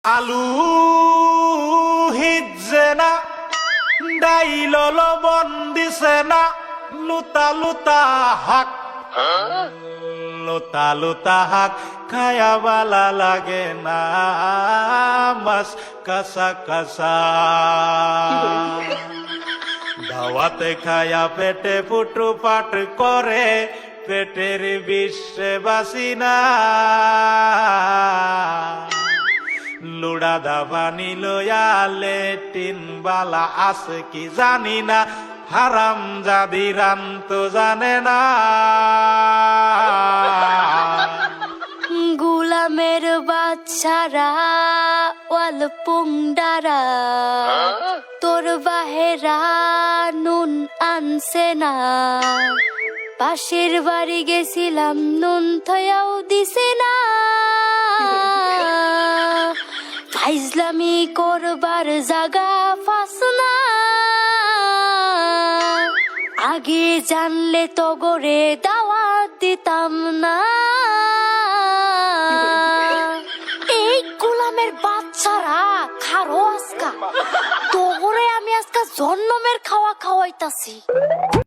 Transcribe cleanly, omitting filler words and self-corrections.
আলু হিজে না ডাইল লবণ দিছে না লুতা লুতা হাক লুতা লুতা হাক খায়া বালা লাগে না মাছ কাঁচা কাঁচা দাওয়াতে খায়া পেটে ফুটু পাট করে পেটের বিশ্বে বাসি না লুড়া দাবানি লয়া লেটিন বালা আছে কি জানি না হারাম জাদি রান তো জানে না গুলামের বাচ্চারা ওয়াল পুংডারা তোর বাহেরা নুন আনছে না পাশের বাড়ি গেছিলাম নুন থয়াও দিছে না ফাইজলামি করবার জাগা ফাস না আগে জানলে তো গরে দাওয়াত দিতাম না এই গোলামের বাচ্চারা খারো আজকা তোরে আমি আজকা জন্মের খাওয়া খাওয়াইতাছি।